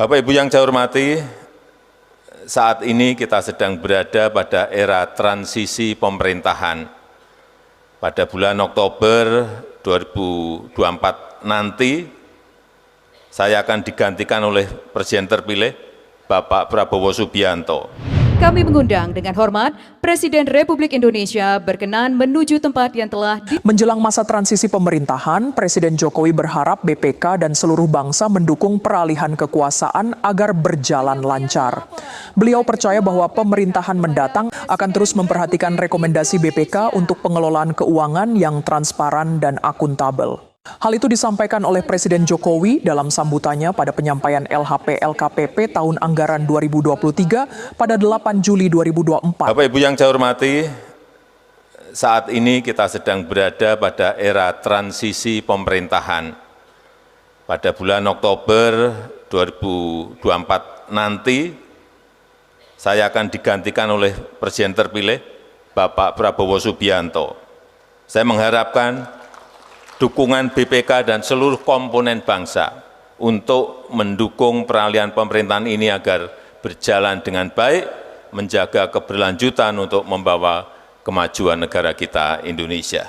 Bapak Ibu yang saya hormati, saat ini kita sedang berada pada era transisi pemerintahan. Pada bulan Oktober 2024 nanti, saya akan digantikan oleh Presiden terpilih, Bapak Prabowo Subianto. Kami mengundang dengan hormat Presiden Republik Indonesia berkenan menuju tempat yang telah Menjelang masa transisi pemerintahan, Presiden Jokowi berharap BPK dan seluruh bangsa mendukung peralihan kekuasaan agar berjalan lancar. Beliau percaya bahwa pemerintahan mendatang akan terus memperhatikan rekomendasi BPK untuk pengelolaan keuangan yang transparan dan akuntabel. Hal itu disampaikan oleh Presiden Jokowi dalam sambutannya pada penyampaian LHP-LKPP tahun anggaran 2023 pada 8 Juli 2024. Bapak Ibu yang saya hormati, saat ini kita sedang berada pada era transisi pemerintahan. Pada bulan Oktober 2024 nanti, saya akan digantikan oleh Presiden terpilih, Bapak Prabowo Subianto. Saya mengharapkan dukungan BPK dan seluruh komponen bangsa untuk mendukung peralihan pemerintahan ini agar berjalan dengan baik, menjaga keberlanjutan untuk membawa kemajuan negara kita Indonesia.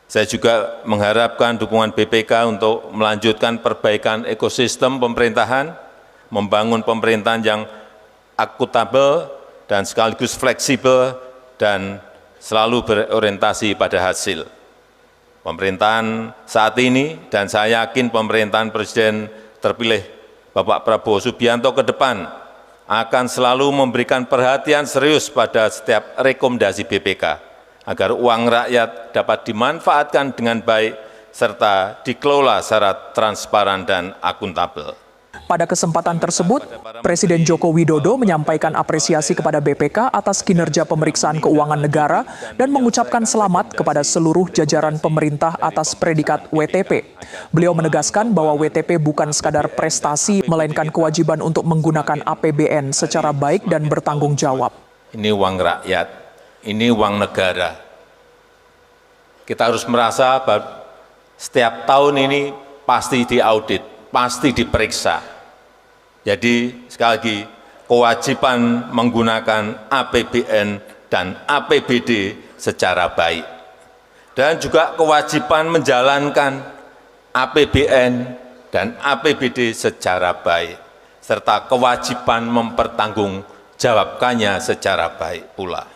Saya juga mengharapkan dukungan BPK untuk melanjutkan perbaikan ekosistem pemerintahan, membangun pemerintahan yang akuntabel dan sekaligus fleksibel dan selalu berorientasi pada hasil. Pemerintahan saat ini, dan saya yakin pemerintahan Presiden terpilih Bapak Prabowo Subianto ke depan akan selalu memberikan perhatian serius pada setiap rekomendasi BPK, agar uang rakyat dapat dimanfaatkan dengan baik serta dikelola secara transparan dan akuntabel. Pada kesempatan tersebut, Presiden Joko Widodo menyampaikan apresiasi kepada BPK atas kinerja pemeriksaan keuangan negara dan mengucapkan selamat kepada seluruh jajaran pemerintah atas predikat WTP. Beliau menegaskan bahwa WTP bukan sekadar prestasi, melainkan kewajiban untuk menggunakan APBN secara baik dan bertanggung jawab. Ini uang rakyat, ini uang negara. Kita harus merasa bahwa setiap tahun ini pasti diaudit, pasti diperiksa. Jadi sekali lagi, kewajiban menggunakan APBN dan APBD secara baik. Dan juga kewajiban menjalankan APBN dan APBD secara baik. Serta kewajiban mempertanggungjawabkannya secara baik pula.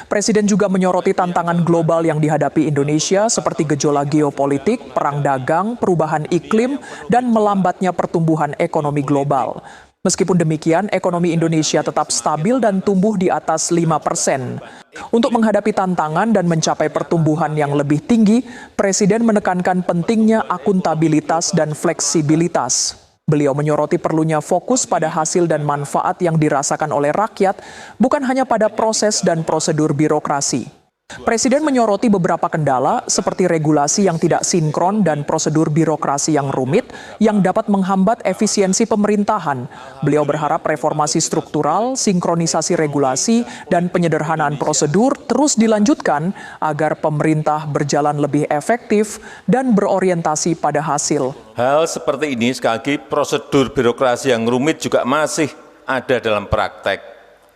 Presiden juga menyoroti tantangan global yang dihadapi Indonesia seperti gejolak geopolitik, perang dagang, perubahan iklim, dan melambatnya pertumbuhan ekonomi global. Meskipun demikian, ekonomi Indonesia tetap stabil dan tumbuh di atas 5%. Untuk menghadapi tantangan dan mencapai pertumbuhan yang lebih tinggi, Presiden menekankan pentingnya akuntabilitas dan fleksibilitas. Beliau menyoroti perlunya fokus pada hasil dan manfaat yang dirasakan oleh rakyat, bukan hanya pada proses dan prosedur birokrasi. Presiden menyoroti beberapa kendala seperti regulasi yang tidak sinkron dan prosedur birokrasi yang rumit yang dapat menghambat efisiensi pemerintahan. Beliau berharap reformasi struktural, sinkronisasi regulasi, dan penyederhanaan prosedur terus dilanjutkan agar pemerintah berjalan lebih efektif dan berorientasi pada hasil. Hal seperti ini, sekali lagi, prosedur birokrasi yang rumit juga masih ada dalam praktek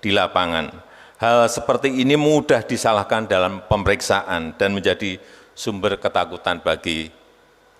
di lapangan. Hal seperti ini mudah disalahkan dalam pemeriksaan dan menjadi sumber ketakutan bagi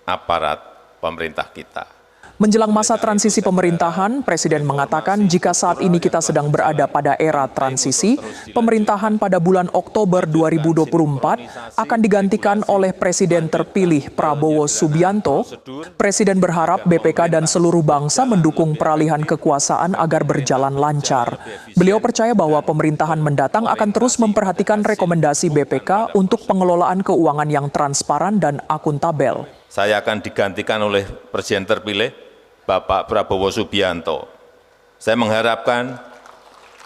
aparat pemerintah kita. Menjelang masa transisi pemerintahan, Presiden mengatakan jika saat ini kita sedang berada pada era transisi, pemerintahan pada bulan Oktober 2024 akan digantikan oleh Presiden terpilih Prabowo Subianto. Presiden berharap BPK dan seluruh bangsa mendukung peralihan kekuasaan agar berjalan lancar. Beliau percaya bahwa pemerintahan mendatang akan terus memperhatikan rekomendasi BPK untuk pengelolaan keuangan yang transparan dan akuntabel. Saya akan digantikan oleh Presiden terpilih, Bapak Prabowo Subianto. Saya mengharapkan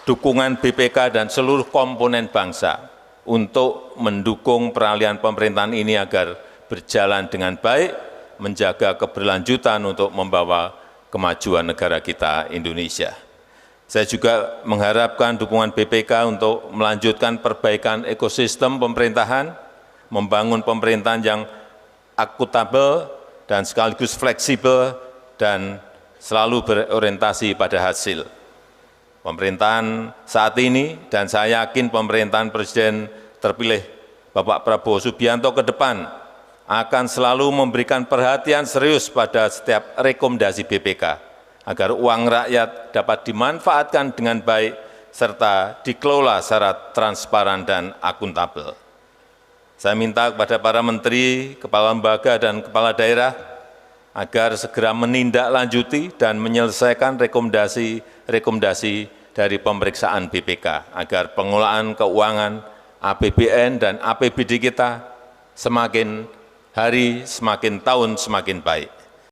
dukungan BPK dan seluruh komponen bangsa untuk mendukung peralihan pemerintahan ini agar berjalan dengan baik, menjaga keberlanjutan untuk membawa kemajuan negara kita Indonesia. Saya juga mengharapkan dukungan BPK untuk melanjutkan perbaikan ekosistem pemerintahan, membangun pemerintahan yang akuntabel dan sekaligus fleksibel dan selalu berorientasi pada hasil. Pemerintahan saat ini, dan saya yakin pemerintahan Presiden terpilih Bapak Prabowo Subianto ke depan akan selalu memberikan perhatian serius pada setiap rekomendasi BPK, agar uang rakyat dapat dimanfaatkan dengan baik serta dikelola secara transparan dan akuntabel. Saya minta kepada para menteri, kepala lembaga, dan kepala daerah agar segera menindaklanjuti dan menyelesaikan rekomendasi dari pemeriksaan BPK, agar pengelolaan keuangan APBN dan APBD kita semakin hari, semakin tahun, semakin baik.